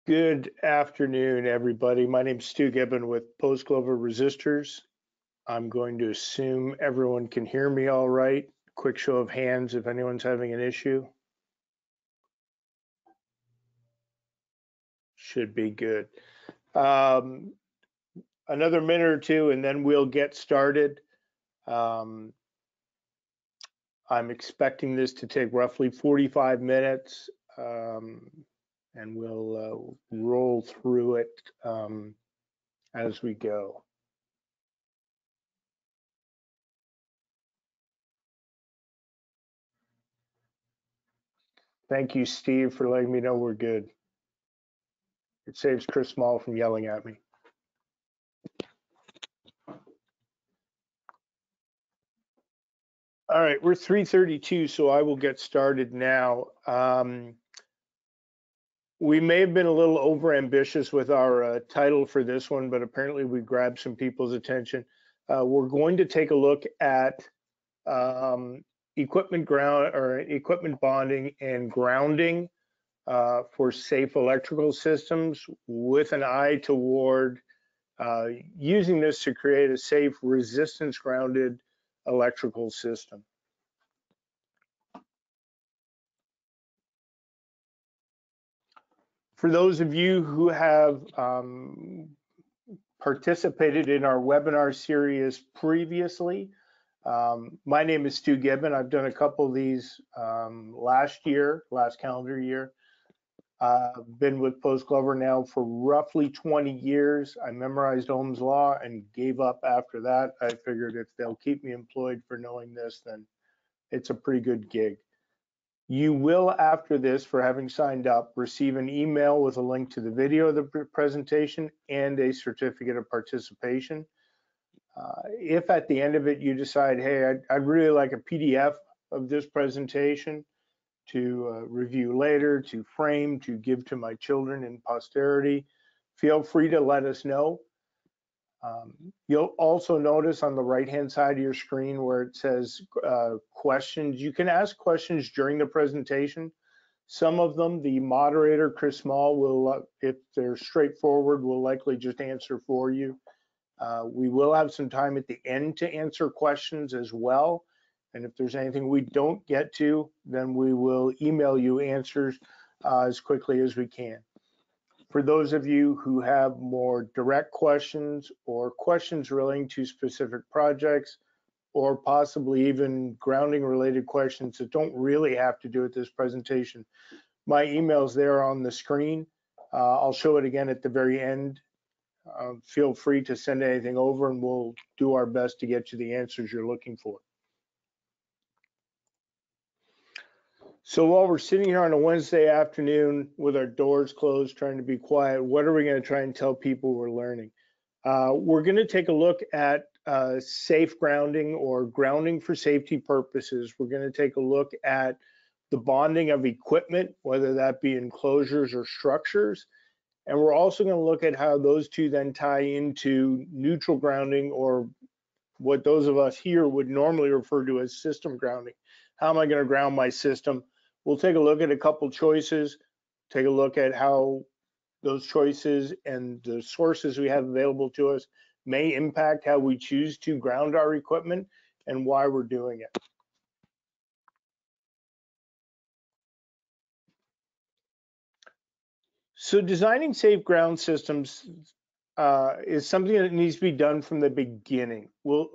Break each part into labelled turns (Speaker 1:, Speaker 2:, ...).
Speaker 1: Good afternoon, everybody. My name is Stu Gibbon with Post-Glover Resistors. I'm going to assume everyone can hear me all right. Quick show of hands if anyone's having an issue. Should be good. Another minute or two and then we'll get started. I'm expecting this to take roughly 45 minutes. And we'll roll through it as we go. Thank you, Steve, for letting me know we're good. It saves Chris Small from yelling at me. All right, we're 3:32, so I will get started now. We may have been a little overambitious with our title for this one, but apparently we grabbed some people's attention. We're going to take a look at equipment bonding and grounding for safe electrical systems, with an eye toward using this to create a safe resistance grounded electrical system. For those of you who have participated in our webinar series previously, my name is Stu Gibbon. I've done a couple of these last calendar year. I've been with Post-Glover now for roughly 20 years. I memorized Ohm's law and gave up after that. I figured if they'll keep me employed for knowing this, then it's a pretty good gig. You will, after this, for having signed up, receive an email with a link to the video of the presentation and a certificate of participation. If at the end of it you decide, hey, I'd really like a PDF of this presentation to review later, to frame, to give to my children in posterity, feel free to let us know. You'll also notice on the right-hand side of your screen where it says questions. You can ask questions during the presentation. Some of them, the moderator, Chris Small, will, if they're straightforward, will likely just answer for you. We will have some time at the end to answer questions as well. And if there's anything we don't get to, then we will email you answers as quickly as we can. For those of you who have more direct questions or questions relating to specific projects, or possibly even grounding related questions that don't really have to do with this presentation, my email's there on the screen. I'll show it again at the very end. Feel free to send anything over and we'll do our best to get you the answers you're looking for. So while we're sitting here on a Wednesday afternoon with our doors closed, trying to be quiet, what are we going to try and tell people we're learning? We're going to take a look at safe grounding or grounding for safety purposes. We're going to take a look at the bonding of equipment, whether that be enclosures or structures. And we're also going to look at how those two then tie into neutral grounding, or what those of us here would normally refer to as system grounding. How am I going to ground my system? We'll take a look at a couple choices, take a look at how those choices and the sources we have available to us may impact how we choose to ground our equipment and why we're doing it. So designing safe ground systems is something that needs to be done from the beginning. Well,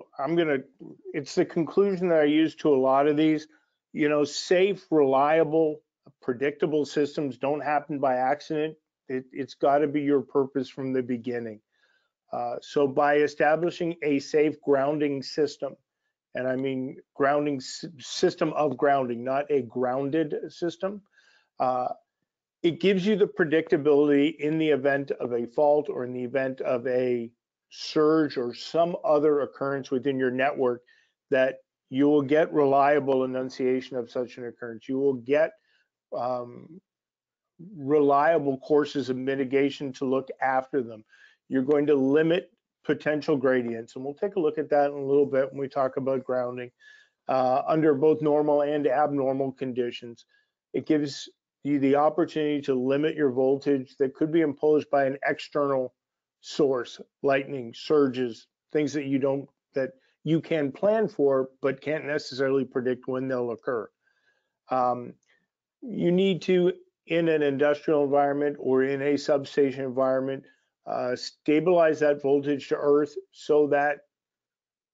Speaker 1: it's the conclusion that I use to a lot of these. You know, safe, reliable, predictable systems don't happen by accident. It's got to be your purpose from the beginning. So by establishing a safe grounding system, and I mean grounding system of grounding, not a grounded system, it gives you the predictability in the event of a fault or in the event of a surge or some other occurrence within your network, that you will get reliable enunciation of such an occurrence. You will get reliable courses of mitigation to look after them. You're going to limit potential gradients, and we'll take a look at that in a little bit when we talk about grounding under both normal and abnormal conditions. It gives you the opportunity to limit your voltage that could be imposed by an external source, lightning, surges, things that you can plan for, but can't necessarily predict when they'll occur. You need to, in an industrial environment or in a substation environment, stabilize that voltage to earth so that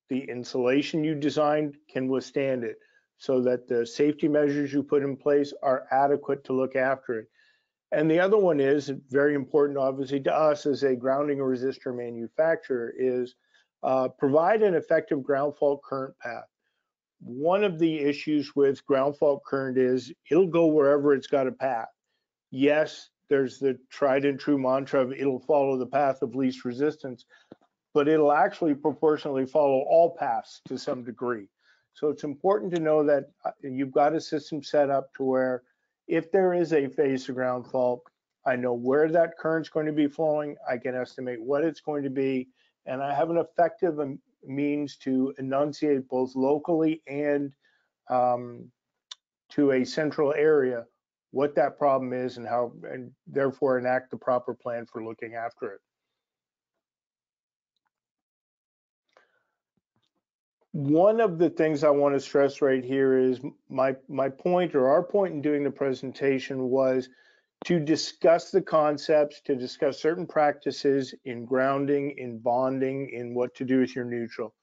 Speaker 1: the insulation you designed can withstand it, so that the safety measures you put in place are adequate to look after it. And the other one is very important, obviously, to us as a grounding resistor manufacturer, is provide an effective ground fault current path. One of the issues with ground fault current is it'll go wherever it's got a path. Yes, there's the tried and true mantra of it'll follow the path of least resistance, but it'll actually proportionally follow all paths to some degree. So it's important to know that you've got a system set up to where if there is a phase to ground fault, I know where that current's going to be flowing, I can estimate what it's going to be, and I have an effective means to enunciate both locally and to a central area what that problem is and how, and therefore enact the proper plan for looking after it. One of the things I want to stress right here is my point, or our point in doing the presentation, was to discuss the concepts, to discuss certain practices in grounding, in bonding, in what to do with your neutral.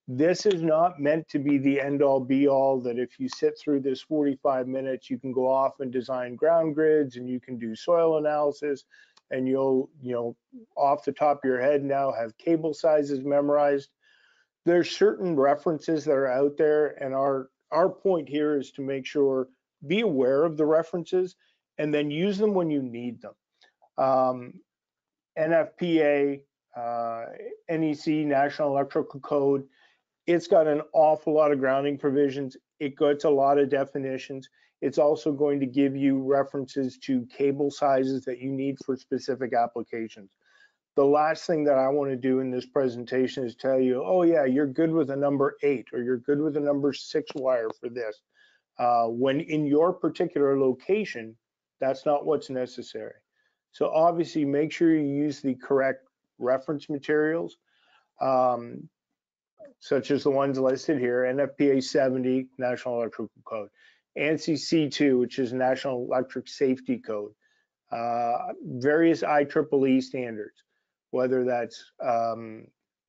Speaker 1: This is not meant to be the end all be all, that if you sit through this 45 minutes, you can go off and design ground grids and you can do soil analysis and you'll, off the top of your head now have cable sizes memorized. There's certain references that are out there, and our point here is to make sure, be aware of the references and then use them when you need them. NFPA, NEC, National Electrical Code, it's got an awful lot of grounding provisions. It gets a lot of definitions. It's also going to give you references to cable sizes that you need for specific applications. The last thing that I want to do in this presentation is tell you, oh yeah, you're good with a number 8 or you're good with a number 6 wire for this. When in your particular location, that's not what's necessary. So obviously make sure you use the correct reference materials, such as the ones listed here, NFPA 70, National Electrical Code, ANSI C2, which is National Electric Safety Code, various IEEE standards, whether that's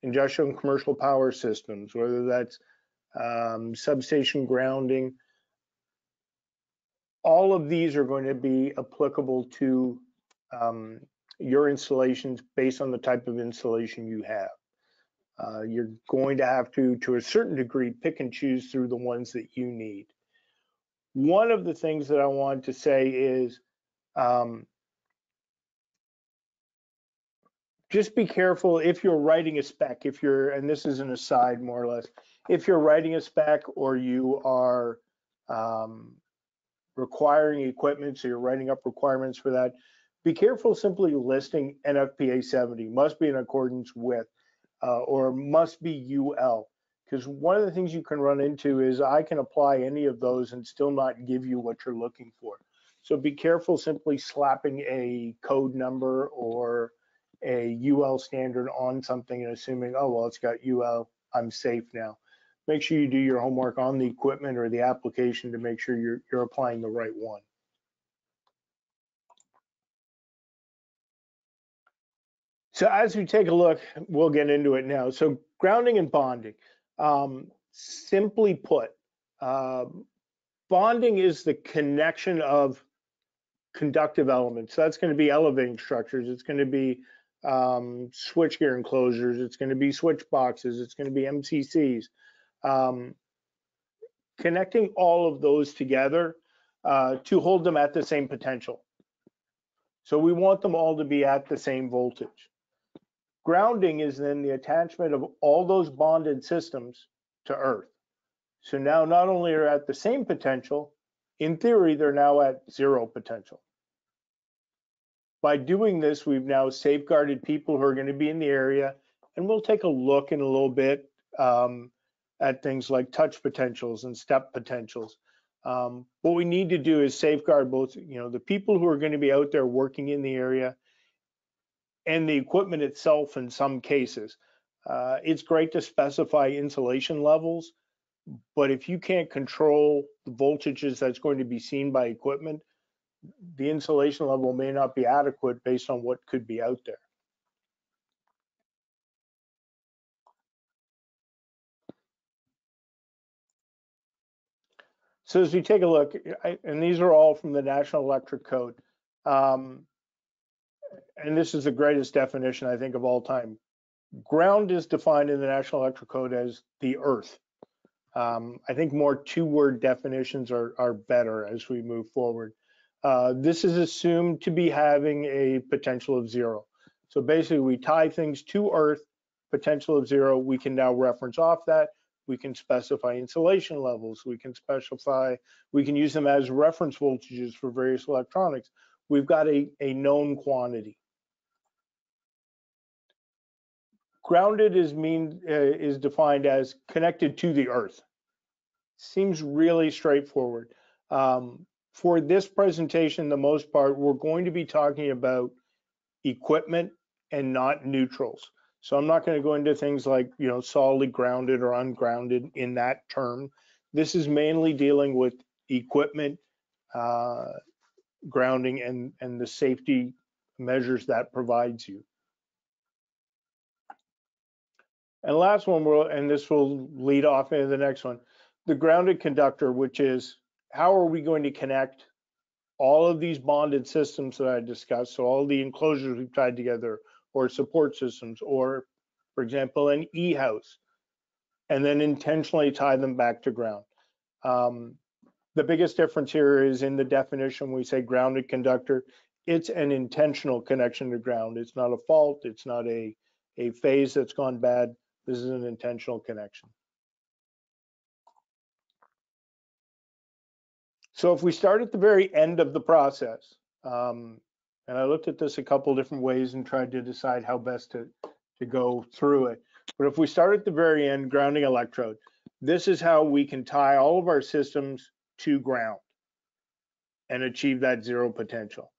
Speaker 1: industrial and commercial power systems, whether that's substation grounding. All of these are going to be applicable to your installations based on the type of installation you have. You're going to have to a certain degree, pick and choose through the ones that you need. One of the things that I want to say is just be careful if you're writing a spec, and this is an aside more or less, if you're writing a spec or you are requiring equipment, so you're writing up requirements for that, be careful simply listing NFPA 70, must be in accordance with, or must be UL. Because one of the things you can run into is I can apply any of those and still not give you what you're looking for. So be careful simply slapping a code number or a UL standard on something and assuming, oh, well, it's got UL, I'm safe now. Make sure you do your homework on the equipment or the application to make sure you're applying the right one. So as we take a look, we'll get into it now. So grounding and bonding. Simply put, bonding is the connection of conductive elements. So that's going to be elevating structures. It's going to be switchgear enclosures. It's going to be switch boxes. It's going to be MCCs. Connecting all of those together to hold them at the same potential. So we want them all to be at the same voltage. Grounding is then the attachment of all those bonded systems to earth. So now not only are at the same potential, in theory, they're now at 0 potential. By doing this, we've now safeguarded people who are going to be in the area, and we'll take a look in a little bit at things like touch potentials and step potentials. What we need to do is safeguard both, the people who are going to be out there working in the area and the equipment itself in some cases. It's great to specify insulation levels, but if you can't control the voltages that's going to be seen by equipment, the insulation level may not be adequate based on what could be out there. So as we take a look, and these are all from the National Electric Code, and this is the greatest definition, I think, of all time. Ground is defined in the National Electric Code as the earth. I think more two-word definitions are better as we move forward. This is assumed to be having a potential of 0. So basically, we tie things to earth, potential of 0. We can now reference off that. We can specify insulation levels. We can use them as reference voltages for various electronics. We've got a known quantity. Grounded is defined as connected to the earth. Seems really straightforward. For this presentation, the most part, we're going to be talking about equipment and not neutrals. So I'm not going to go into things like, solidly grounded or ungrounded in that term. This is mainly dealing with equipment, grounding, and the safety measures that provides you. And last one, and this will lead off into the next one, the grounded conductor, which is how are we going to connect all of these bonded systems that I discussed, so all the enclosures we've tied together, or support systems, or, for example, an E-house, and then intentionally tie them back to ground. The biggest difference here is in the definition. We say grounded conductor. It's an intentional connection to ground. It's not a fault. It's not a phase that's gone bad. This is an intentional connection. So if we start at the very end of the process, and I looked at this a couple different ways and tried to decide how best to go through it. But if we start at the very end, grounding electrode, this is how we can tie all of our systems to ground and achieve that 0 potential.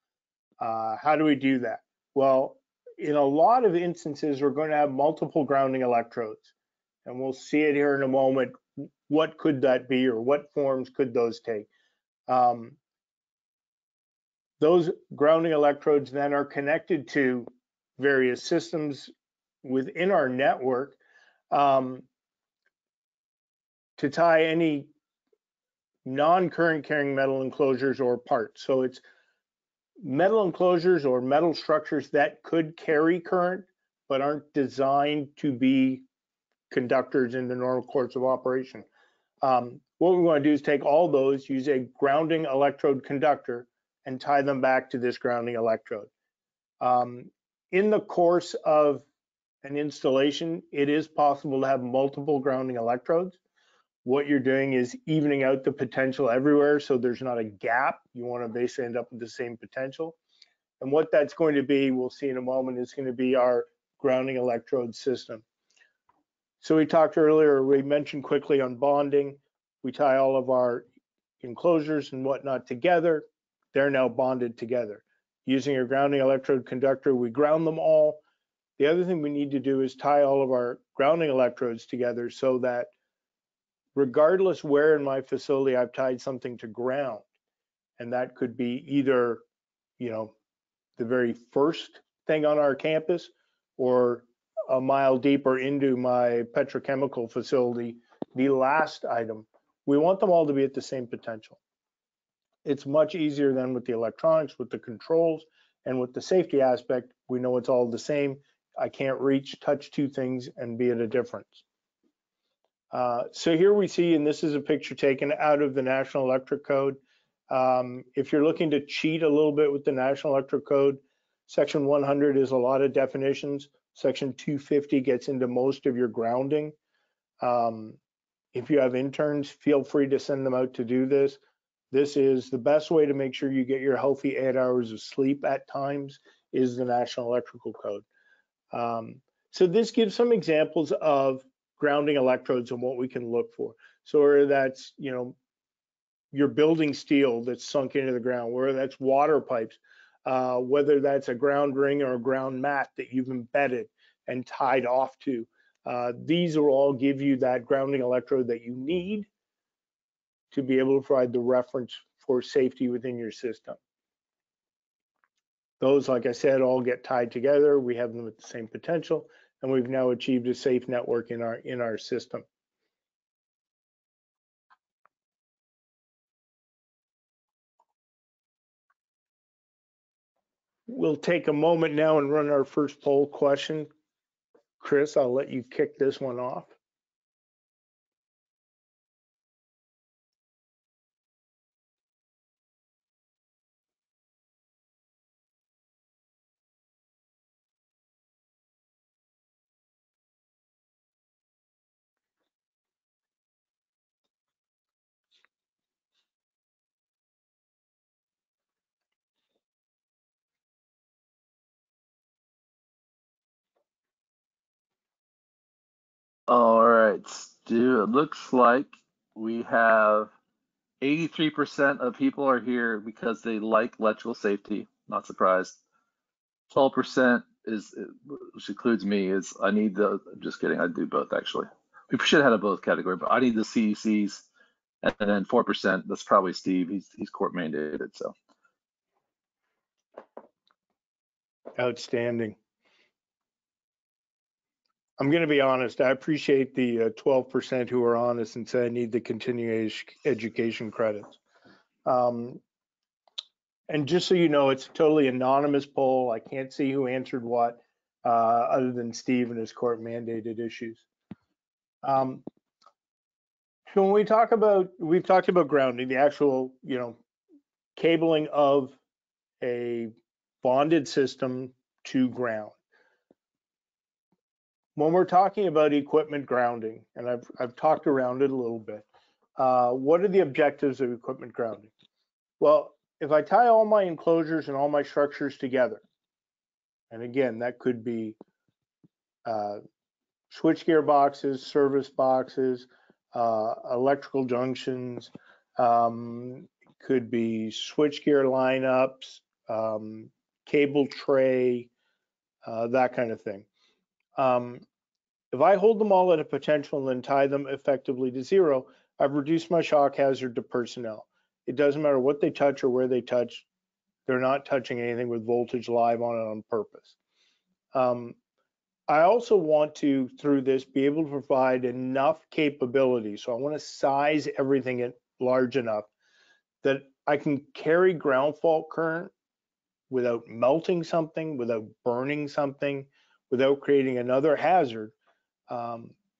Speaker 1: How do we do that? Well, in a lot of instances, we're going to have multiple grounding electrodes, and we'll see it here in a moment. What could that be, or what forms could those take? Those grounding electrodes then are connected to various systems within our network to tie any non-current carrying metal enclosures or parts. So it's metal enclosures or metal structures that could carry current but aren't designed to be conductors in the normal course of operation. What we want to do is take all those, use a grounding electrode conductor, and tie them back to this grounding electrode. In the course of an installation, it is possible to have multiple grounding electrodes. What you're doing is evening out the potential everywhere so there's not a gap. You want to basically end up with the same potential. And what that's going to be, we'll see in a moment, is going to be our grounding electrode system. So we talked earlier, we mentioned quickly on bonding. We tie all of our enclosures and whatnot together. They're now bonded together. Using a grounding electrode conductor, we ground them all. The other thing we need to do is tie all of our grounding electrodes together so that regardless where in my facility I've tied something to ground, and that could be either, the very first thing on our campus or a mile deeper into my petrochemical facility, the last item, we want them all to be at the same potential. It's much easier than with the electronics, with the controls, and with the safety aspect. We know it's all the same. I can't touch two things and be at a difference. So here we see, and this is a picture taken out of the National Electric Code. If you're looking to cheat a little bit with the National Electric Code, Section 100 is a lot of definitions. Section 250 gets into most of your grounding. If you have interns, feel free to send them out to do this. This is the best way to make sure you get your healthy 8 hours of sleep at times, is the National Electrical Code. So this gives some examples of grounding electrodes and what we can look for. So whether that's, your building steel that's sunk into the ground, whether that's water pipes, whether that's a ground ring or a ground mat that you've embedded and tied off to. These will all give you that grounding electrode that you need to be able to provide the reference for safety within your system. Those, like I said, all get tied together. We have them at the same potential, and we've now achieved a safe network in our system. We'll take a moment now and run our first poll question. Chris, I'll let you kick this one off.
Speaker 2: All right, Stu, it looks like we have 83% of people are here because they like electrical safety. Not surprised. 12% is, which includes me, is I need the, I'm just kidding, I do both actually. We should have had a both category, but I need the CECs. And then 4%, that's probably Steve. He's court mandated, so.
Speaker 1: Outstanding. I'm going to be honest. I appreciate the 12% who are honest and say I need the continuing education credits. And just so you know, it's a totally anonymous poll. I can't see who answered what, other than Steve and his court mandated issues. So when we've talked about grounding, the actual, cabling of a bonded system to ground. When we're talking about equipment grounding, and I've talked around it a little bit, what are the objectives of equipment grounding? Well, if I tie all my enclosures and all my structures together, and again, that could be switchgear boxes, service boxes, electrical junctions, could be switchgear lineups, cable tray, that kind of thing. If I hold them all at a potential and then tie them effectively to zero, I've reduced my shock hazard to personnel. It doesn't matter what they touch or where they touch. They're not touching anything with voltage live on it on purpose. I also want to, through this, be able to provide enough capability. So I want to size everything large enough that I can carry ground fault current without melting something, without burning something, without creating another hazard.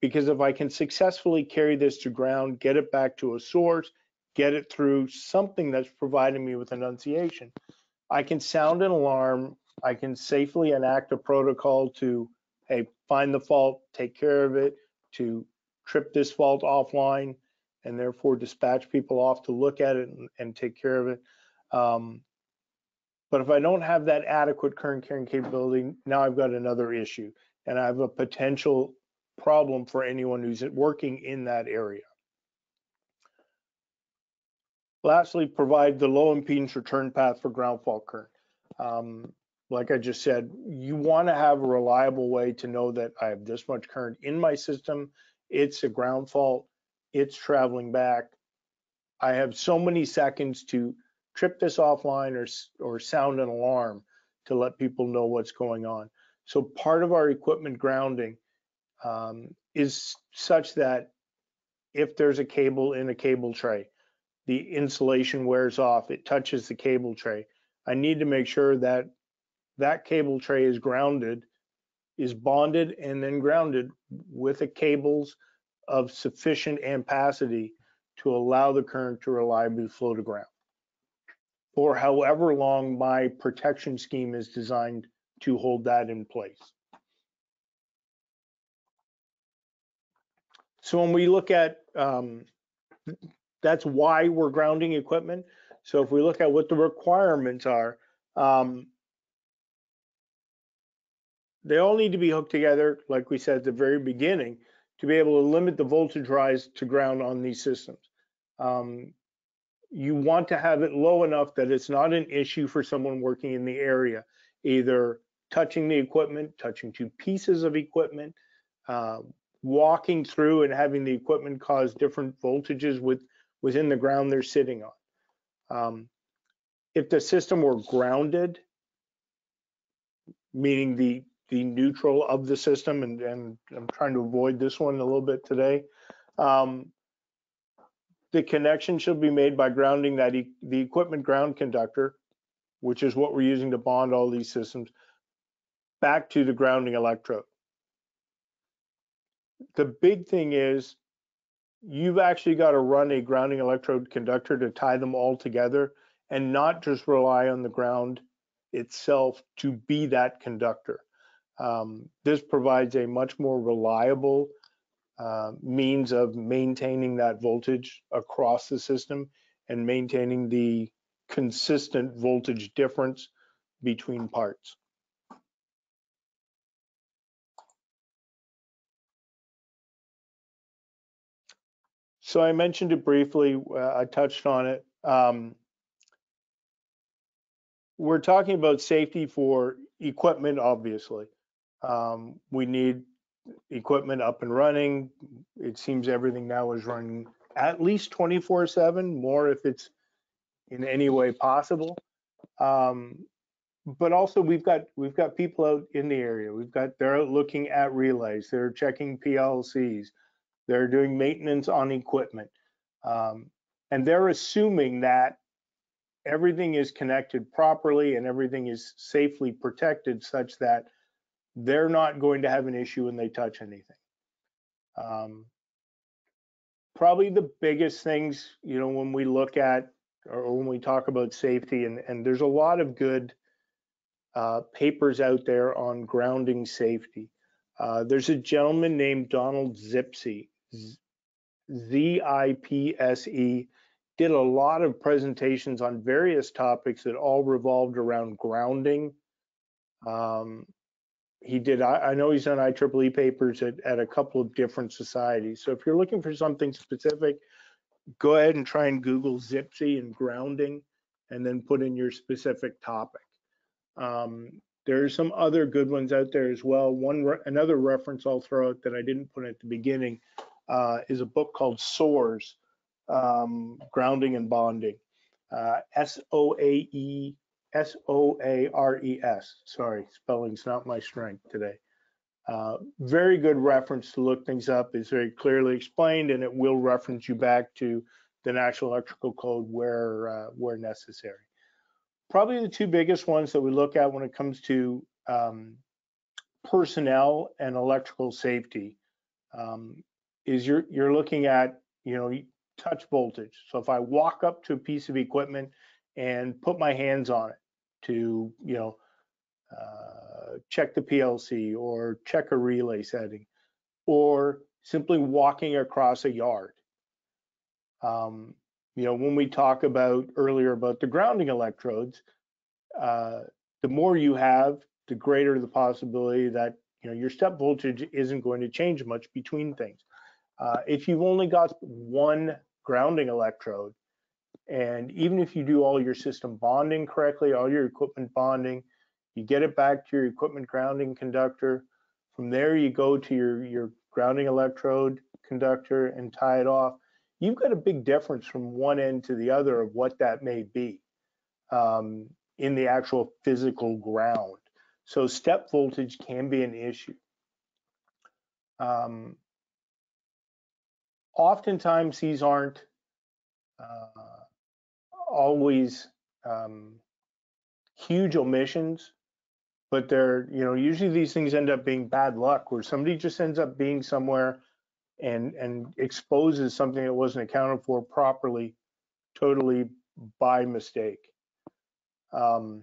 Speaker 1: Because if I can successfully carry this to ground, get it back to a source, get it through something that's providing me with enunciation, I can sound an alarm. I can safely enact a protocol to, hey, find the fault, take care of it, to trip this fault offline, and therefore dispatch people off to look at it and take care of it. But if I don't have that adequate current carrying capability, now I've got another issue, and I have a potential problem for anyone who's working in that area. Lastly, provide the low impedance return path for ground fault current. Like I just said, you want to have a reliable way to know that I have this much current in my system. It's a ground fault. It's traveling back. I have so many seconds to trip this offline or sound an alarm to let people know what's going on. So part of our equipment grounding is such that if there's a cable in a cable tray, the insulation wears off, it touches the cable tray. I need to make sure that that cable tray is grounded, is bonded and then grounded with the cables of sufficient ampacity to allow the current to reliably flow to ground, or however long my protection scheme is designed to hold that in place. So when we look at, that's why we're grounding equipment. So if we look at what the requirements are, they all need to be hooked together, like we said at the very beginning, to be able to limit the voltage rise to ground on these systems. you want to have it low enough that it's not an issue for someone working in the area, either touching the equipment, touching two pieces of equipment, uh, walking through and having the equipment cause different voltages within the ground they're sitting on. If the system were grounded, meaning the neutral of the system, and I'm trying to avoid this one a little bit today, the connection should be made by grounding the equipment ground conductor, which is what we're using to bond all these systems, back to the grounding electrode. The big thing is you've actually got to run a grounding electrode conductor to tie them all together and not just rely on the ground itself to be that conductor. This provides a much more reliable means of maintaining that voltage across the system and maintaining the consistent voltage difference between parts. So I mentioned it briefly, I touched on it. We're talking about safety for equipment, obviously. We need equipment up and running. It seems everything now is running at least 24/7, more if it's in any way possible. But also we've got people out in the area. They're out looking at relays. They're checking PLCs. They're doing maintenance on equipment, and they're assuming that everything is connected properly and everything is safely protected, such that they're not going to have an issue when they touch anything. Probably the biggest things, when we look at or when we talk about safety, and there's a lot of good papers out there on grounding safety. There's a gentleman named Donald Zipse, Z-I-P-S-E, did a lot of presentations on various topics that all revolved around grounding. I know he's done IEEE papers at a couple of different societies. So if you're looking for something specific, go ahead and try and Google Zipse and grounding, and then put in your specific topic. There's some other good ones out there as well. Another reference I'll throw out that I didn't put at the beginning is a book called SOARS, Grounding and Bonding, SOARES. Sorry, spelling's not my strength today. Very good reference to look things up. It's very clearly explained, and it will reference you back to the National Electrical Code where necessary. Probably the two biggest ones that we look at when it comes to personnel and electrical safety is you're looking at touch voltage. So if I walk up to a piece of equipment and put my hands on it to check the PLC or check a relay setting, or simply walking across a yard. When we talk about earlier about the grounding electrodes, the more you have, the greater the possibility that your step voltage isn't going to change much between things. If you've only got one grounding electrode, and even if you do all your system bonding correctly, all your equipment bonding, you get it back to your equipment grounding conductor. From there, you go to your grounding electrode conductor and tie it off. You've got a big difference from one end to the other of what that may be in the actual physical ground. So step voltage can be an issue. Oftentimes, these aren't always huge omissions, but they're, usually these things end up being bad luck, where somebody just ends up being somewhere and exposes something that wasn't accounted for properly, totally by mistake. Like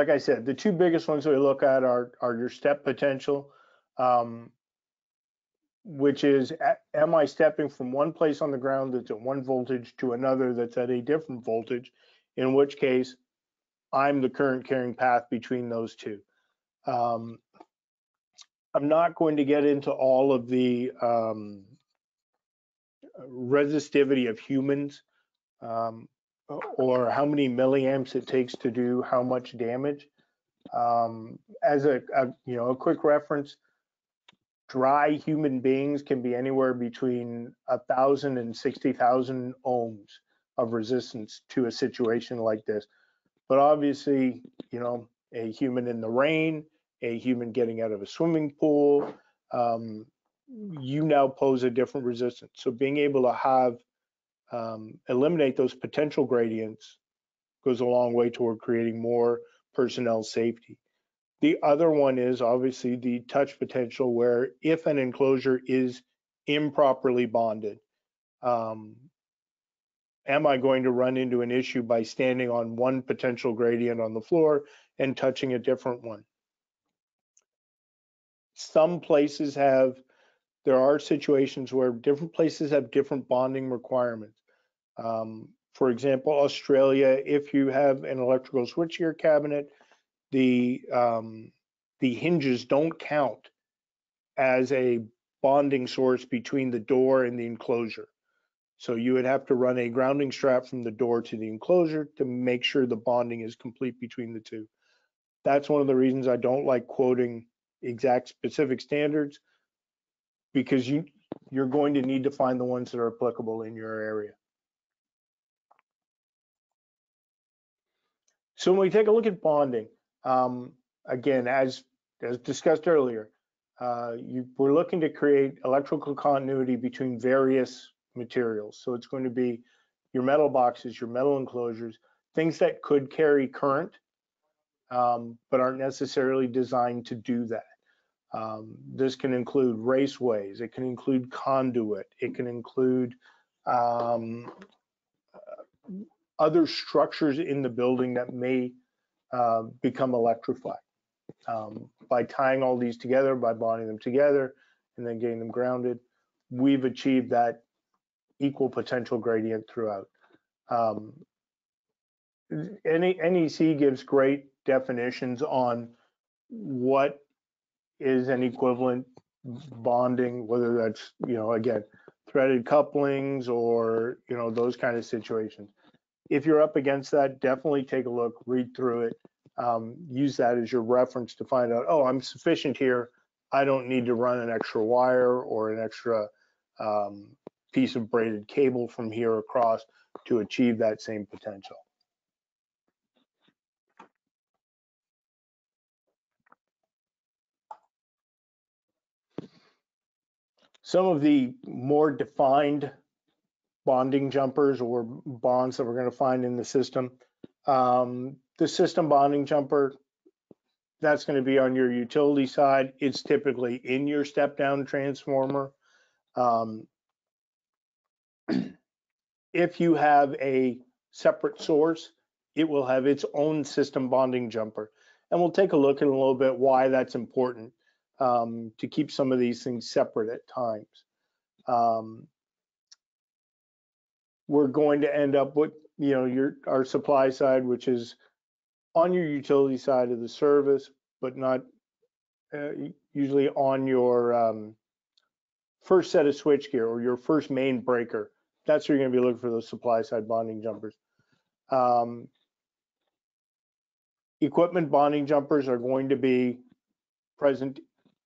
Speaker 1: I said, the two biggest ones that we look at are your step potential, which is, am I stepping from one place on the ground that's at one voltage to another that's at a different voltage, in which case I'm the current carrying path between those two. I'm not going to get into all of the resistivity of humans, or how many milliamps it takes to do how much damage. As a quick reference, dry human beings can be anywhere between 1,000 and 60,000 ohms of resistance to a situation like this. But obviously, a human in the rain, a human getting out of a swimming pool, you now pose a different resistance. So being able to have eliminate those potential gradients goes a long way toward creating more personnel safety. The other one is obviously the touch potential, where if an enclosure is improperly bonded, am I going to run into an issue by standing on one potential gradient on the floor and touching a different one? Some places there are situations where different places have different bonding requirements. For example, Australia, if you have an electrical switchgear cabinet, the hinges don't count as a bonding source between the door and the enclosure. So you would have to run a grounding strap from the door to the enclosure to make sure the bonding is complete between the two. That's one of the reasons I don't like quoting exact specific standards, because you're going to need to find the ones that are applicable in your area. So when we take a look at bonding, again, as discussed earlier, we're looking to create electrical continuity between various materials. So it's going to be your metal boxes, your metal enclosures, things that could carry current, but aren't necessarily designed to do that. This can include raceways, it can include conduit, it can include other structures in the building that may become electrified. By tying all these together, by bonding them together, and then getting them grounded, we've achieved that equal potential gradient throughout. NEC gives great definitions on what is an equivalent bonding, whether that's, again, threaded couplings or, those kind of situations. If you're up against that, definitely take a look, read through it, use that as your reference to find out, oh, I'm sufficient here. I don't need to run an extra wire or an extra piece of braided cable from here across to achieve that same potential. Some of the more defined bonding jumpers or bonds that we're going to find in the system. The system bonding jumper, that's going to be on your utility side. It's typically in your step-down transformer. If you have a separate source, it will have its own system bonding jumper. And we'll take a look in a little bit why that's important, to keep some of these things separate at times. We're going to end up with, our supply side, which is on your utility side of the service, but not usually on your first set of switchgear or your first main breaker. That's where you're going to be looking for those supply side bonding jumpers. Equipment bonding jumpers are going to be present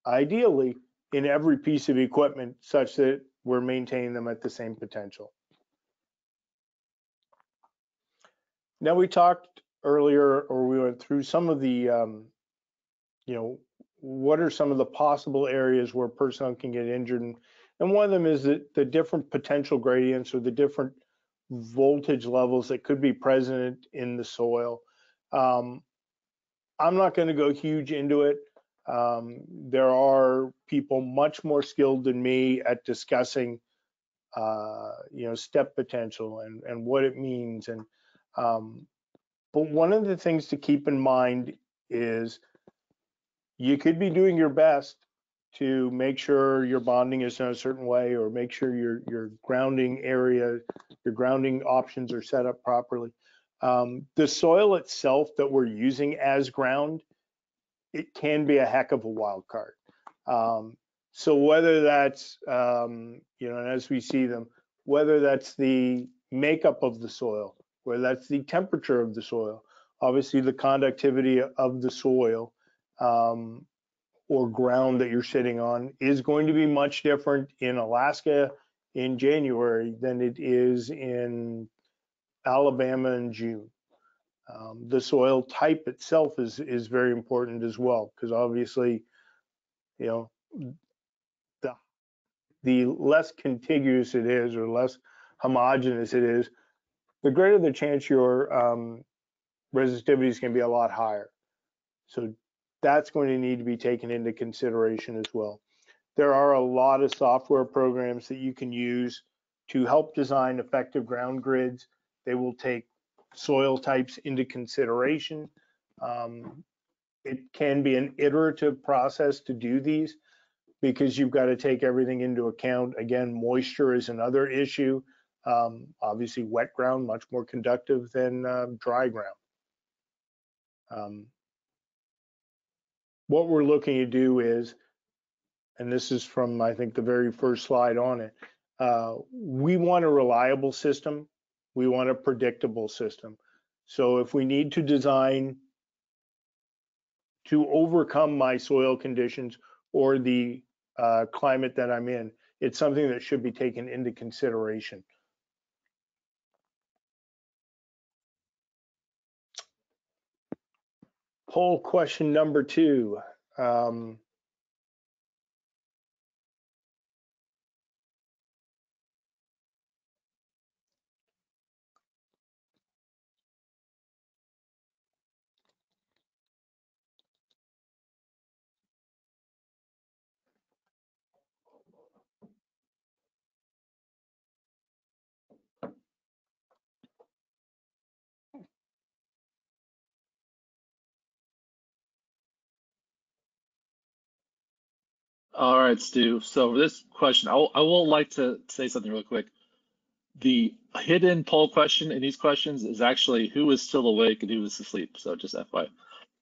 Speaker 1: ideally in every piece of equipment, such that we're maintaining them at the same potential. Now, we talked earlier, or we went through some of the, what are some of the possible areas where personnel can get injured? And one of them is the different potential gradients or the different voltage levels that could be present in the soil. I'm not going to go huge into it. There are people much more skilled than me at discussing, step potential and what it means. And but one of the things to keep in mind is you could be doing your best to make sure your bonding is done a certain way, or make sure your grounding area, your grounding options are set up properly. The soil itself that we're using as ground, it can be a heck of a wild card. So whether that's, and as we see them, whether that's the makeup of the soil, whether that's the temperature of the soil, obviously the conductivity of the soil or ground that you're sitting on is going to be much different in Alaska in January than it is in Alabama in June. The soil type itself is very important as well, because obviously, you know, the less contiguous it is or less homogeneous it is, the greater the chance your resistivity is going to be a lot higher. So that's going to need to be taken into consideration as well. There are a lot of software programs that you can use to help design effective ground grids. They will take soil types into consideration. It can be an iterative process to do these because you've got to take everything into account. Again, moisture is another issue. Obviously, wet ground, much more conductive than dry ground. What we're looking to do is, and this is from, I think, the very first slide on it, we want a reliable system. We want a predictable system. So if we need to design to overcome my soil conditions or the climate that I'm in, it's something that should be taken into consideration. Poll question number 2.
Speaker 2: All right, Stu. So for this question, I will like to say something real quick. The hidden poll question in these questions is actually who is still awake and who is asleep. So just FYI.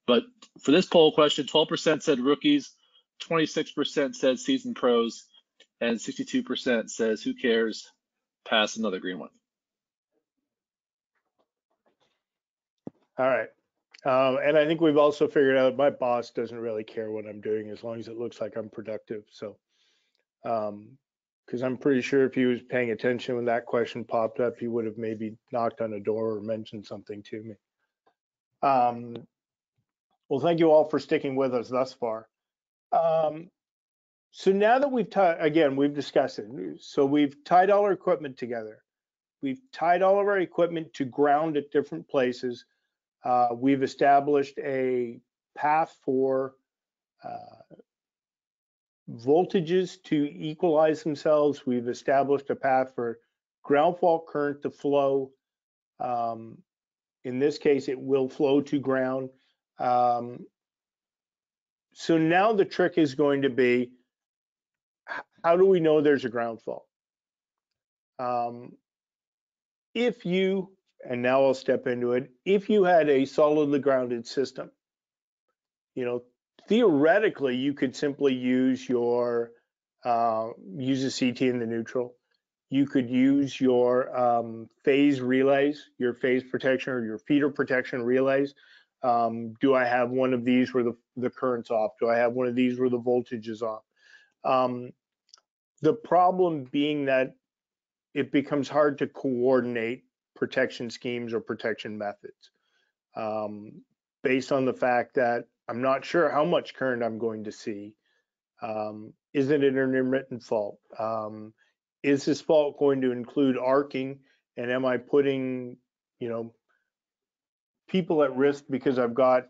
Speaker 2: But for this poll question, 12% said rookies, 26% said seasoned pros, and 62% says who cares, pass another green one.
Speaker 1: All right. And I think we've also figured out my boss doesn't really care what I'm doing as long as it looks like I'm productive. So, because I'm pretty sure if he was paying attention when that question popped up, he would have maybe knocked on a door or mentioned something to me. Well, thank you all for sticking with us thus far. So now that we've discussed it. So we've tied all our equipment together. We've tied all of our equipment to ground at different places. We've established a path for voltages to equalize themselves. We've established a path for ground fault current to flow. In this case, it will flow to ground. So now the trick is going to be, how do we know there's a ground fault? If you, and now I'll step into it, if you had a solidly grounded system, theoretically, you could simply use your, use a CT in the neutral. You could use your phase relays, your phase protection or your feeder protection relays. Do I have one of these where the current's off? Do I have one of these where the voltage is off? The problem being that it becomes hard to coordinate protection schemes or protection methods based on the fact that I'm not sure how much current I'm going to see. Is it an intermittent fault? Is this fault going to include arcing? And am I putting, people at risk because I've got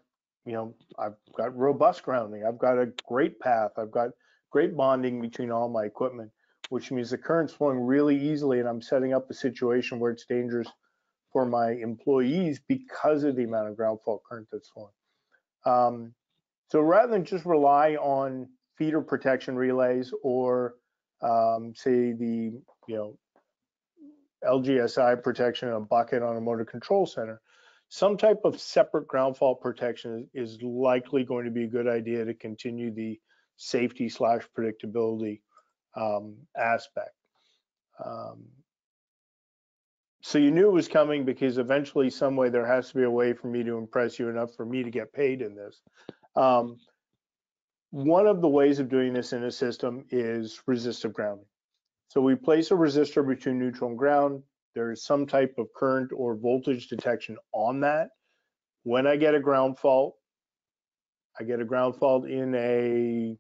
Speaker 1: robust grounding. I've got a great path. I've got great bonding between all my equipment, which means the current's flowing really easily, and I'm setting up a situation where it's dangerous for my employees because of the amount of ground fault current that's flowing. So rather than just rely on feeder protection relays or say the LGSI protection in a bucket on a motor control center, some type of separate ground fault protection is likely going to be a good idea to continue the safety / predictability aspect. So you knew it was coming because eventually, some way, there has to be a way for me to impress you enough for me to get paid in this. One of the ways of doing this in a system is resistive grounding. So we place a resistor between neutral and ground. There is some type of current or voltage detection on that. When I get a ground fault, I get a ground fault in a,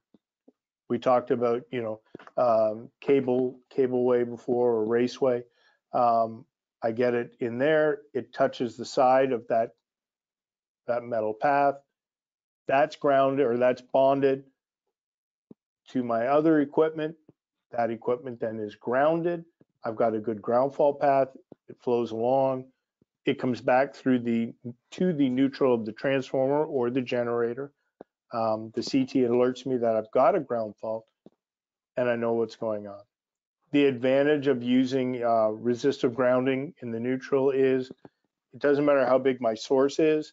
Speaker 1: we talked about, cableway before, or raceway. I get it in there. It touches the side of that metal path. That's grounded, or that's bonded to my other equipment. That equipment then is grounded. I've got a good ground fault path. It flows along. It comes back to the neutral of the transformer or the generator. The CT alerts me that I've got a ground fault, and I know what's going on. The advantage of using resistive grounding in the neutral is it doesn't matter how big my source is.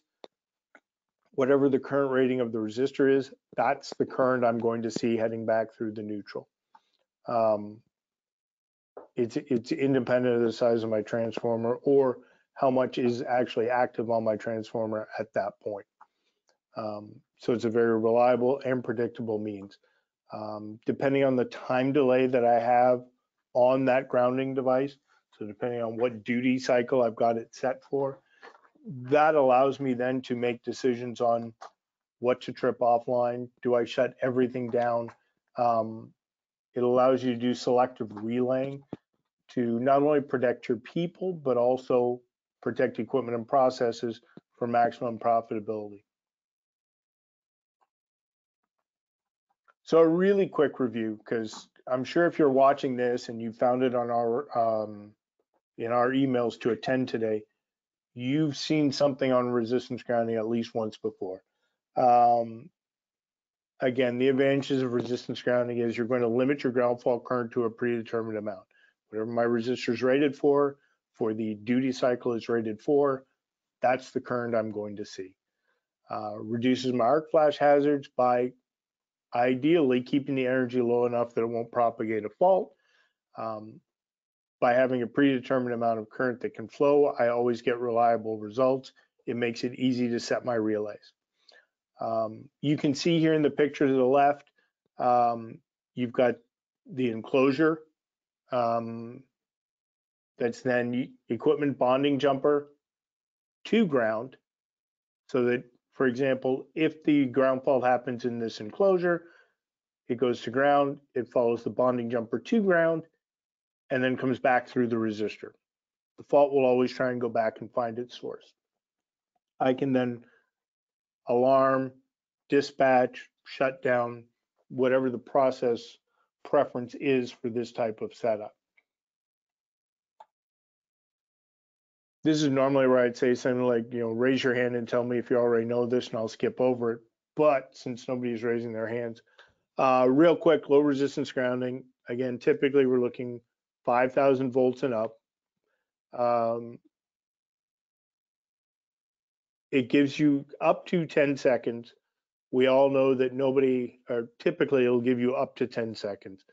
Speaker 1: Whatever the current rating of the resistor is, that's the current I'm going to see heading back through the neutral. It's independent of the size of my transformer or how much is actually active on my transformer at that point. So it's a very reliable and predictable means. Depending on the time delay that I have on that grounding device, so depending on what duty cycle I've got it set for, that allows me then to make decisions on what to trip offline. Do I shut everything down? It allows you to do selective relaying to not only protect your people, but also protect equipment and processes for maximum profitability. So a really quick review, because I'm sure if you're watching this and you found it on our in our emails to attend today, you've seen something on resistance grounding at least once before. Again, the advantages of resistance grounding is you're going to limit your ground fault current to a predetermined amount. Whatever my resistor is rated for the duty cycle is rated for, that's the current I'm going to see. Reduces my arc flash hazards by ideally keeping the energy low enough that it won't propagate a fault. By having a predetermined amount of current that can flow, I always get reliable results. It makes it easy to set my relays. You can see here in the picture to the left, you've got the enclosure. That's then equipment bonding jumper to ground, so that, for example, if the ground fault happens in this enclosure, it goes to ground, it follows the bonding jumper to ground, and then comes back through the resistor. The fault will always try and go back and find its source. I can then alarm, dispatch, shut down, whatever the process preference is for this type of setup. This is normally where I'd say something like, raise your hand and tell me if you already know this, and I'll skip over it. But since nobody's raising their hands, real quick, low resistance grounding. Again, typically we're looking 5,000 volts and up. It gives you up to 10 seconds. We all know that typically it'll give you up to 10 seconds.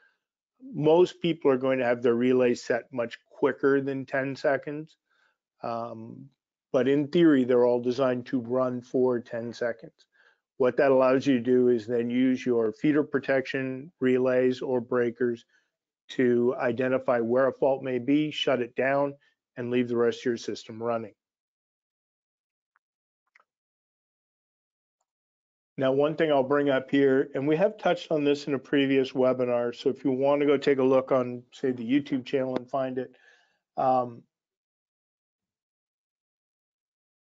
Speaker 1: Most people are going to have their relay set much quicker than 10 seconds. But in theory, they're all designed to run for 10 seconds. What that allows you to do is then use your feeder protection relays or breakers to identify where a fault may be, shut it down, and leave the rest of your system running. Now, one thing I'll bring up here, and we have touched on this in a previous webinar, so if you want to go take a look on, say, the YouTube channel and find it,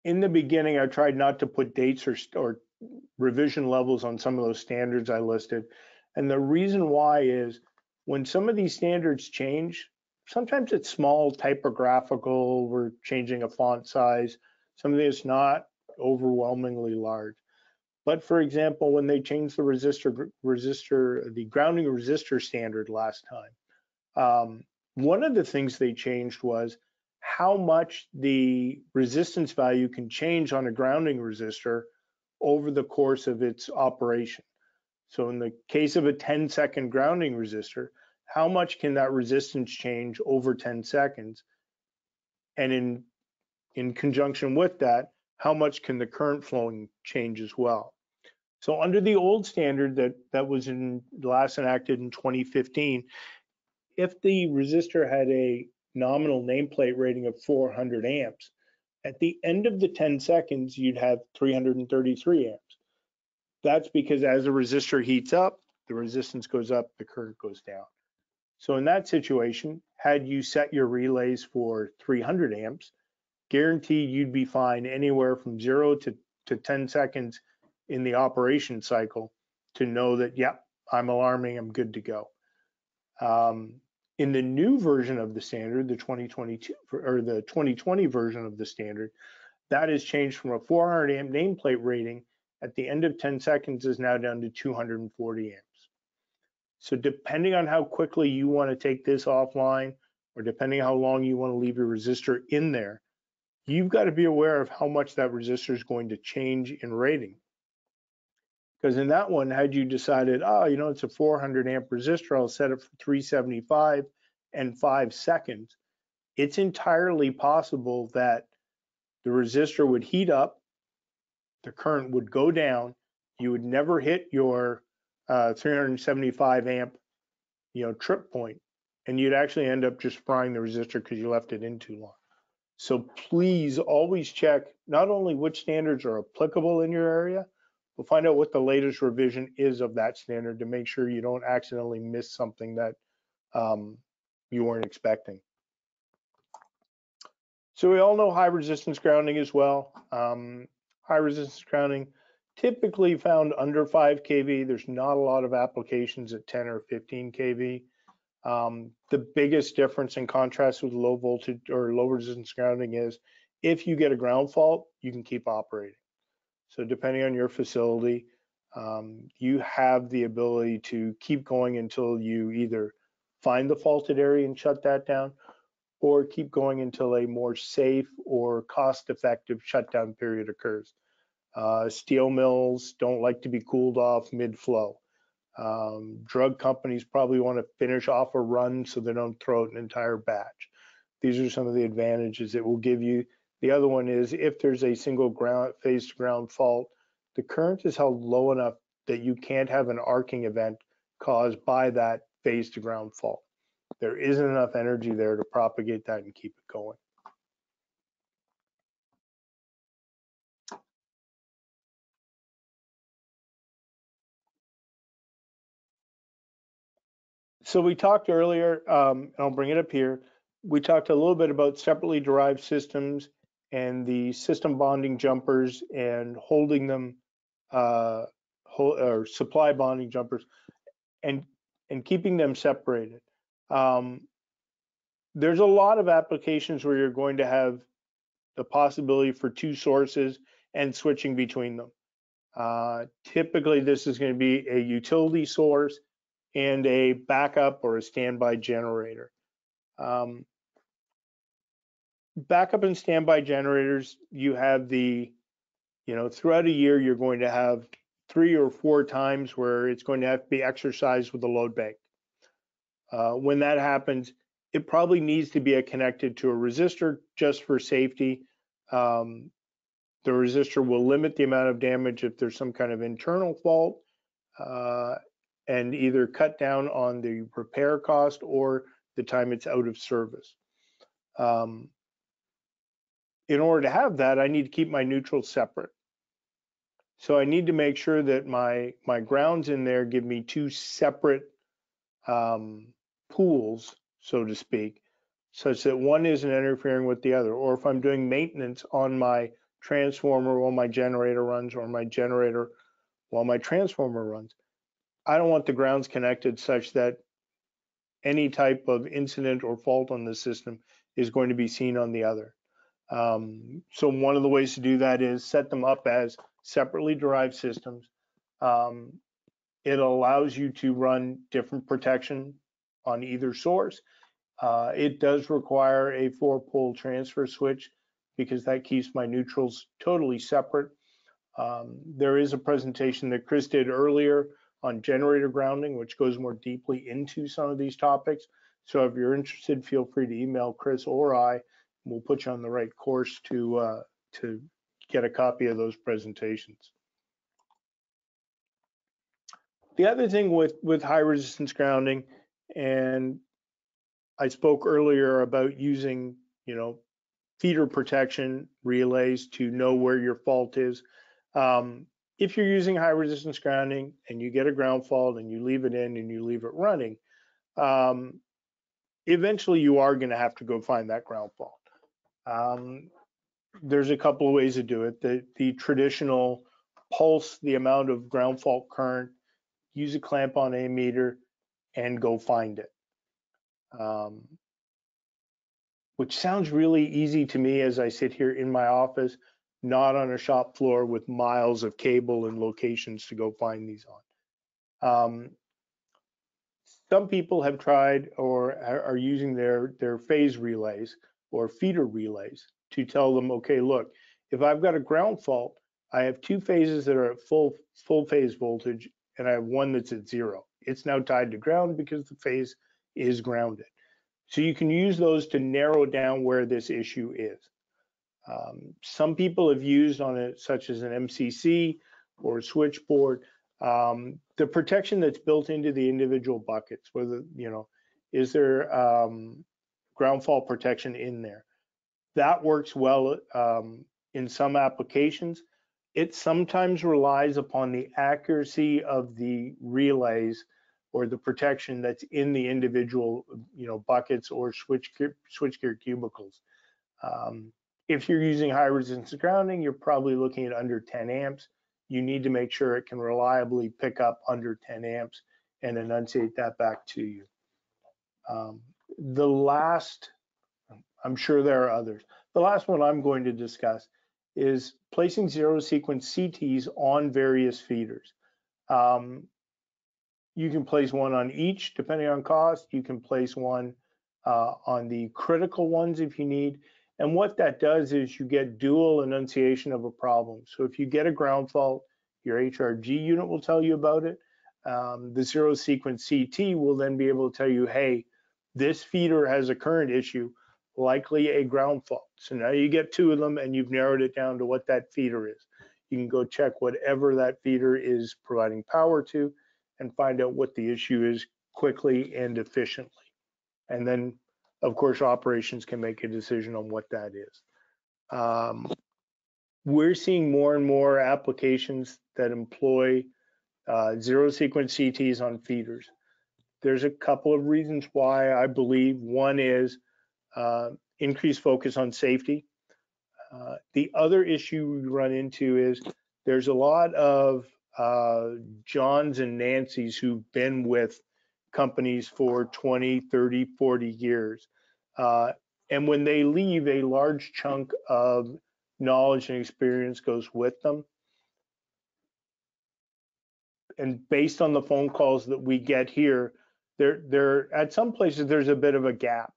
Speaker 1: in the beginning, I tried not to put dates or revision levels on some of those standards I listed. And the reason why is when some of these standards change, sometimes it's small typographical, we're changing a font size, something that's not overwhelmingly large. But for example, when they changed the the grounding resistor standard last time, one of the things they changed was how much the resistance value can change on a grounding resistor over the course of its operation. So in the case of a 10-second grounding resistor, how much can that resistance change over 10 seconds? And in conjunction with that, how much can the current flowing change as well? So under the old standard that was last enacted in 2015, if the resistor had a nominal nameplate rating of 400 amps, at the end of the 10 seconds, you'd have 333 amps. That's because as the resistor heats up, the resistance goes up, the current goes down. So in that situation, had you set your relays for 300 amps, guaranteed you'd be fine anywhere from 0 to 10 seconds in the operation cycle to know that, yep, I'm alarming, I'm good to go. In the new version of the standard, the 2022 or the 2020 version of the standard, that has changed from a 400 amp nameplate rating at the end of 10 seconds is now down to 240 amps. So depending on how quickly you want to take this offline, or depending how long you want to leave your resistor in there, you've got to be aware of how much that resistor is going to change in rating. Because in that one, had you decided, oh, you know, it's a 400 amp resistor, I'll set it for 375 and 5 seconds, it's entirely possible that the resistor would heat up, the current would go down, you would never hit your 375 amp, you know, trip point, and you'd actually end up just frying the resistor because you left it in too long. So please always check not only which standards are applicable in your area, but find out what the latest revision is of that standard to make sure you don't accidentally miss something that you weren't expecting. So we all know high resistance grounding as well. High resistance grounding typically found under 5 kV. There's not a lot of applications at 10 or 15 kV. The biggest difference in contrast with low voltage or low resistance grounding is if you get a ground fault, you can keep operating. So depending on your facility, you have the ability to keep going until you either find the faulted area and shut that down, or keep going until a more safe or cost-effective shutdown period occurs. Steel mills don't like to be cooled off mid-flow. Drug companies probably want to finish off a run so they don't throw out an entire batch. These are some of the advantages it will give you. The other one is if there's a single phase to ground fault, the current is held low enough that you can't have an arcing event caused by that phase to ground fault. There isn't enough energy there to propagate that and keep it going. So we talked earlier, and I'll bring it up here, we talked a little bit about separately derived systems and the system bonding jumpers and holding them, or supply bonding jumpers, and keeping them separated. There's a lot of applications where you're going to have the possibility for 2 sources and switching between them. Typically, this is going to be a utility source and a backup or a standby generator. Backup and standby generators, you have the, you know, throughout a year, you're going to have 3 or 4 times where it's going to have to be exercised with a load bank. When that happens, it probably needs to be connected to a resistor just for safety. The resistor will limit the amount of damage if there's some kind of internal fault, and either cut down on the repair cost or the time it's out of service. In order to have that, I need to keep my neutrals separate. So I need to make sure that my grounds in there give me 2 separate pools, so to speak, such that one isn't interfering with the other. Or if I'm doing maintenance on my transformer while my generator runs, or my generator while my transformer runs, I don't want the grounds connected such that any type of incident or fault on the system is going to be seen on the other. So one of the ways to do that is set them up as separately derived systems. It allows you to run different protection on either source. It does require a 4-pole transfer switch because that keeps my neutrals totally separate. There is a presentation that Chris did earlier on generator grounding, which goes more deeply into some of these topics. So if you're interested, feel free to email Chris or I, we'll put you on the right course to get a copy of those presentations. The other thing with high resistance grounding, and I spoke earlier about using, feeder protection relays to know where your fault is. If you're using high resistance grounding and you get a ground fault and you leave it in and you leave it running, eventually you are going to have to go find that ground fault. There's a couple of ways to do it. The traditional pulse the amount of ground fault current, use a clamp on a meter, and go find it. Which sounds really easy to me as I sit here in my office, not on a shop floor with miles of cable and locations to go find these on. Some people have tried or are using their phase relays or feeder relays to tell them, okay, look, if I've got a ground fault, I have two phases that are at full phase voltage, and I have one that's at zero. It's now tied to ground because the phase is grounded. So you can use those to narrow down where this issue is. Some people have used on it, such as an MCC or a switchboard, the protection that's built into the individual buckets, whether, is there ground fault protection in there? That works well in some applications. It sometimes relies upon the accuracy of the relays or the protection that's in the individual, buckets or switchgear cubicles. If you're using high resistance grounding, you're probably looking at under 10 amps. You need to make sure it can reliably pick up under 10 amps and enunciate that back to you. The last, I'm sure there are others. The last one I'm going to discuss is placing zero sequence CTs on various feeders. You can place one on each depending on cost. You can place one on the critical ones if you need. And what that does is you get dual enunciation of a problem. So if you get a ground fault, your HRG unit will tell you about it. The zero sequence CT will then be able to tell you, hey, this feeder has a current issue, likely a ground fault. So now you get two of them and you've narrowed it down to what that feeder is. You can go check whatever that feeder is providing power to and find out what the issue is quickly and efficiently. And then, of course, operations can make a decision on what that is. We're seeing more and more applications that employ zero sequence CTs on feeders. There's a couple of reasons why I believe. One is increased focus on safety. The other issue we run into is there's a lot of Johns and Nancys who've been with companies for 20, 30, 40 years. And when they leave, a large chunk of knowledge and experience goes with them. And based on the phone calls that we get here, there at some places there's a bit of a gap.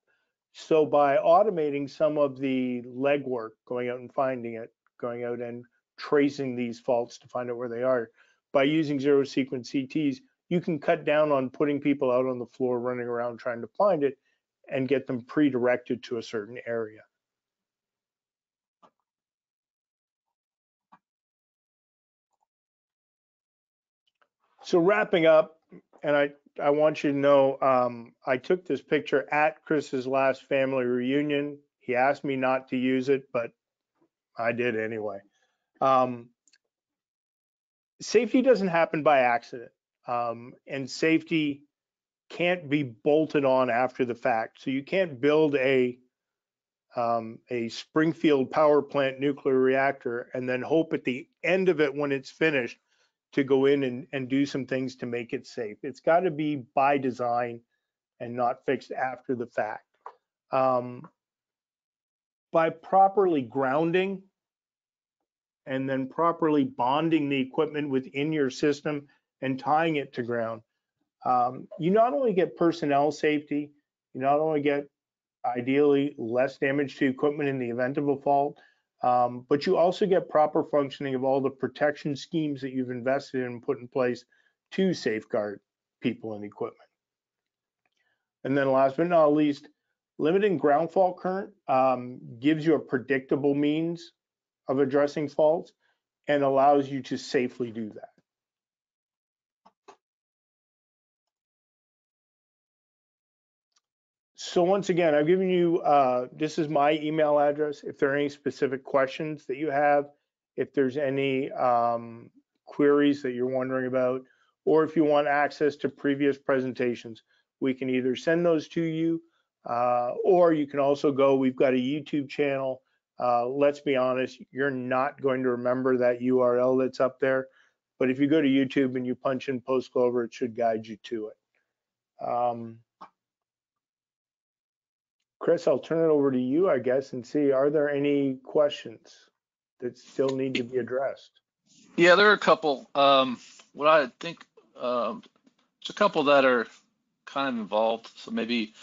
Speaker 1: So by automating some of the legwork, going out and finding it, going out and tracing these faults to find out where they are, by using zero sequence CTs, you can cut down on putting people out on the floor running around trying to find it and get them pre-directed to a certain area. So wrapping up, and I want you to know, I took this picture at Chris's last family reunion. He asked me not to use it, but I did anyway. Safety doesn't happen by accident, and safety can't be bolted on after the fact. So you can't build a Springfield power plant nuclear reactor and then hope at the end of it when it's finished to go in and do some things to make it safe. It's got to be by design and not fixed after the fact. By properly grounding and then properly bonding the equipment within your system and tying it to ground, you not only get personnel safety, you not only get ideally less damage to equipment in the event of a fault, but you also get proper functioning of all the protection schemes that you've invested in and put in place to safeguard people and equipment. And then last but not least, Limiting ground fault current gives you a predictable means of addressing faults and allows you to safely do that. So once again, I've given you, this is my email address. If there are any specific questions that you have, if there's any queries that you're wondering about, or if you want access to previous presentations, we can either send those to you, or you can also go, we've got a YouTube channel. Let's be honest, you're not going to remember that URL that's up there, but if you go to YouTube and you punch in Post-Clover, it should guide you to it. Chris, I'll turn it over to you, I guess, and see, are there any questions that still need to be addressed?
Speaker 2: Yeah, there are a couple. What I think, there's a couple that are kind of involved. So maybe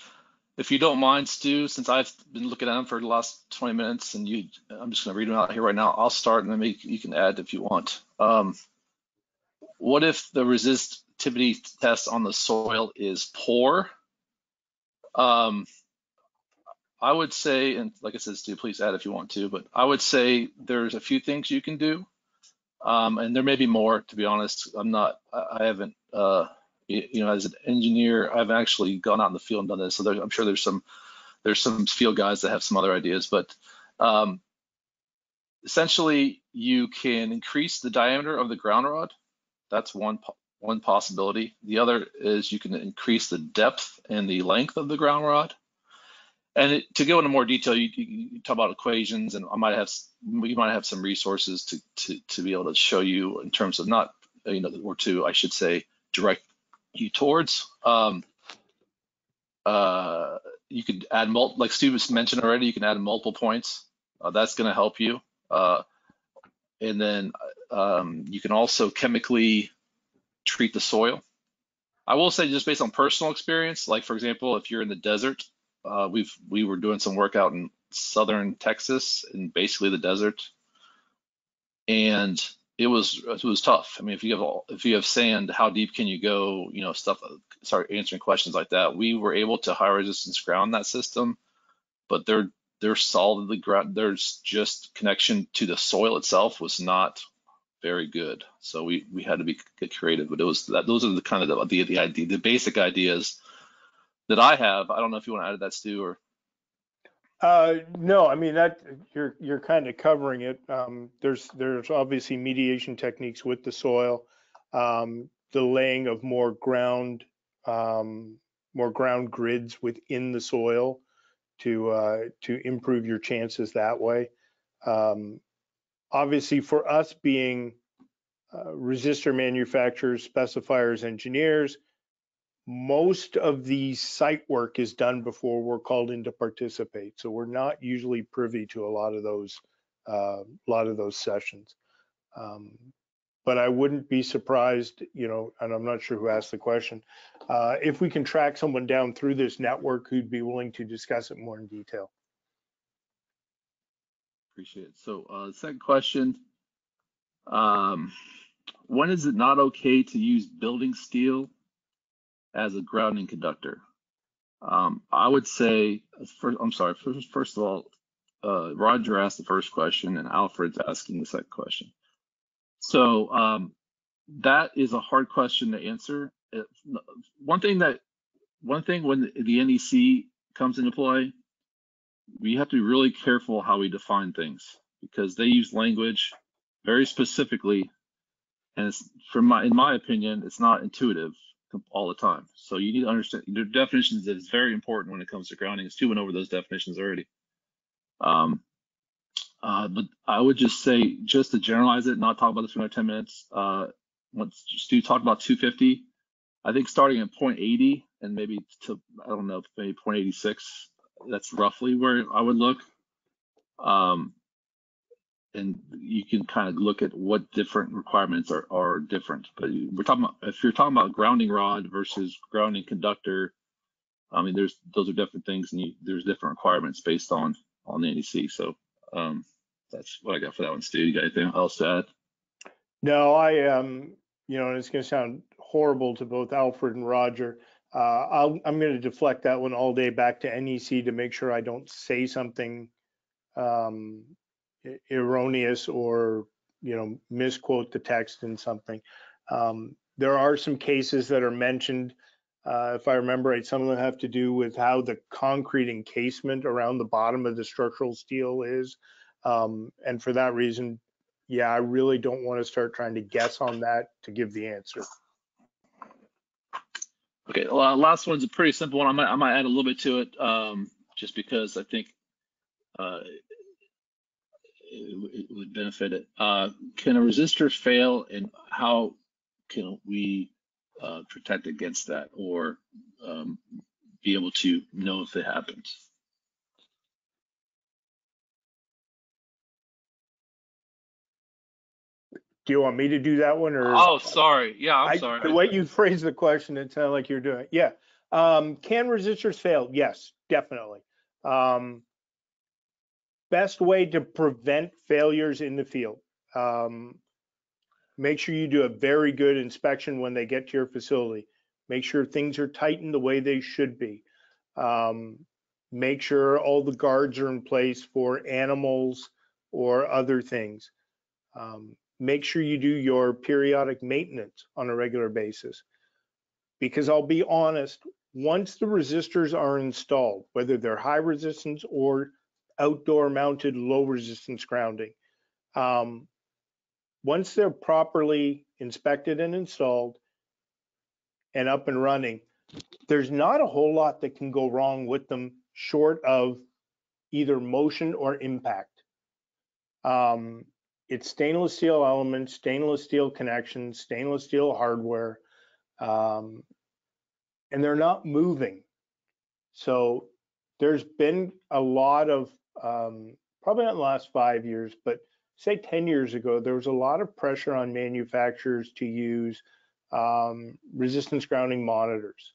Speaker 2: if you don't mind, Stu, since I've been looking at them for the last 20 minutes and I'm just going to read them out here right now. I'll start and then maybe you can add if you want. What if the resistivity test on the soil is poor? I would say, and like I said, Stu, please add if you want to, but I would say there's a few things you can do. And there may be more, to be honest. I haven't, as an engineer, I've actually gone out in the field and done this. So I'm sure there's some field guys that have some other ideas, but essentially you can increase the diameter of the ground rod. That's one possibility. The other is you can increase the depth and the length of the ground rod. And to go into more detail, you talk about equations, and we might have some resources to be able to show you in terms of not, or to, I should say, direct you towards. You could add like Stu mentioned already, you can add multiple points. That's going to help you. And then you can also chemically treat the soil. I will say, just based on personal experience, like for example, if you're in the desert, we were doing some work out in southern Texas, in basically the desert, and it was tough. I mean, if you have sand, how deep can you go? Start answering questions like that. We were able to high resistance ground that system, but they're solidly ground. There's just connection to the soil itself was not very good, so we had to get creative. But those are the kind of the basic ideas that I have. I don't know if you want to add to that, Stu, or.
Speaker 1: No, I mean that you're kind of covering it. There's obviously mediation techniques with the soil, the laying of more ground grids within the soil to improve your chances that way. Obviously, for us being resistor manufacturers, specifiers, engineers, most of the site work is done before we're called in to participate. So we're not usually privy to a lot of those sessions. But I wouldn't be surprised, and I'm not sure who asked the question, if we can track someone down through this network who'd be willing to discuss it more in detail.
Speaker 2: Appreciate it. So the second question, when is it not okay to use building steel as a grounding conductor? I would say, first of all, Roger asked the first question and Alfred's asking the second question. So that is a hard question to answer. One thing when the NEC comes into play, we have to be really careful how we define things, because they use language very specifically, and in my opinion, it's not intuitive all the time. So you need to understand the definitions. Is very important when it comes to grounding. Stu went over those definitions already. But I would just say, just to generalize it, not talk about this for another 10 minutes. Once Stu talked about 250, I think starting at 0.80 and maybe to, I don't know, maybe 0.86, that's roughly where I would look. And you can kind of look at what different requirements are different. But we're talking about, if you're talking about grounding rod versus grounding conductor, I mean, those are different things, and there's different requirements based on the NEC. So that's what I got for that one. Stu, you got anything else to add?
Speaker 1: No, and it's going to sound horrible to both Alfred and Roger. I'm going to deflect that one all day back to NEC to make sure I don't say something erroneous or misquote the text in something. There are some cases that are mentioned. If I remember right, some of them have to do with how the concrete encasement around the bottom of the structural steel is. And for that reason, yeah, I really don't want to start trying to guess on that to give the answer.
Speaker 2: Okay, well, last one's a pretty simple one. I might add a little bit to it, just because I think it would benefit it. Can a resistor fail, and how can we protect against that, or be able to know if it happens?
Speaker 1: Do you want me to do that one, or?
Speaker 2: Oh, sorry. Yeah, I'm sorry.
Speaker 1: The way you phrased the question, it sounded like you're doing it. Yeah. Can resistors fail? Yes, definitely. Best way to prevent failures in the field. Make sure you do a very good inspection when they get to your facility. Make sure things are tightened the way they should be. Make sure all the guards are in place for animals or other things. Make sure you do your periodic maintenance on a regular basis. Because I'll be honest, once the resistors are installed, whether they're high resistance or outdoor mounted low resistance grounding, once they're properly inspected and installed and up and running, there's not a whole lot that can go wrong with them short of either motion or impact. It's stainless steel elements, stainless steel connections, stainless steel hardware, and they're not moving. So there's been a lot of, probably not in the last 5 years, but say 10 years ago, there was a lot of pressure on manufacturers to use resistance grounding monitors,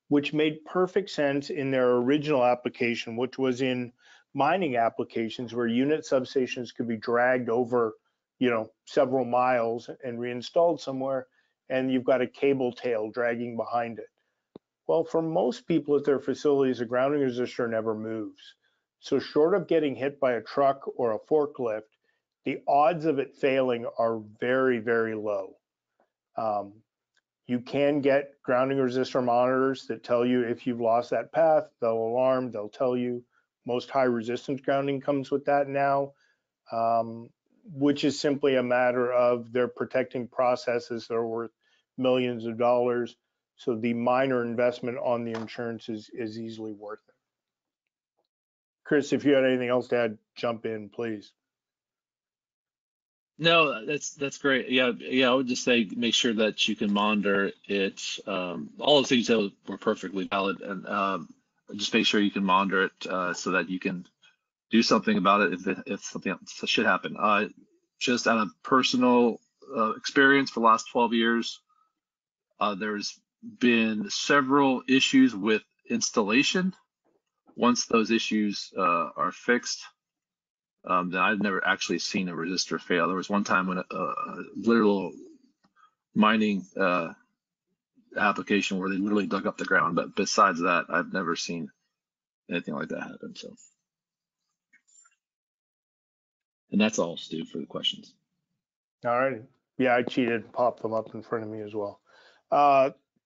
Speaker 1: which made perfect sense in their original application, which was in mining applications where unit substations could be dragged over, several miles and reinstalled somewhere, and you've got a cable tail dragging behind it. Well, for most people at their facilities, a grounding resistor never moves. So short of getting hit by a truck or a forklift, the odds of it failing are very, very low. You can get grounding resistor monitors that tell you if you've lost that path, they'll alarm, they'll tell you. Most high resistance grounding comes with that now, which is simply a matter of they're protecting processes that are worth millions of dollars. So the minor investment on the insurance is easily worth it. Chris, if you had anything else to add, jump in, please.
Speaker 2: No, that's great. Yeah, I would just say make sure that you can monitor it. All those things that were perfectly valid, and just make sure you can monitor it so that you can do something about it if something else should happen. Just out of personal experience for the last 12 years, there's been several issues with installation. Once those issues are fixed, then I've never actually seen a resistor fail. There was one time when a literal mining application where they literally dug up the ground, but besides that, I've never seen anything like that happen. So, and that's all, Stu, for the questions.
Speaker 1: All right. Yeah, I cheated, popped them up in front of me as well.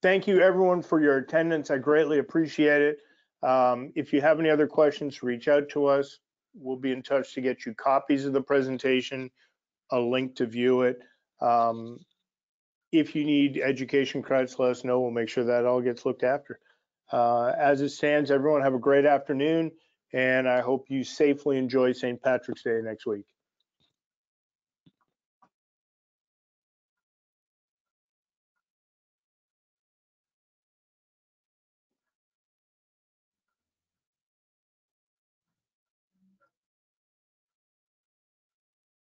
Speaker 1: Thank you, everyone, for your attendance. I greatly appreciate it. If you have any other questions, reach out to us. We'll be in touch to get you copies of the presentation, a link to view it. If you need education credits, let us know. We'll make sure that all gets looked after. As it stands, everyone have a great afternoon, and I hope you safely enjoy St. Patrick's Day next week.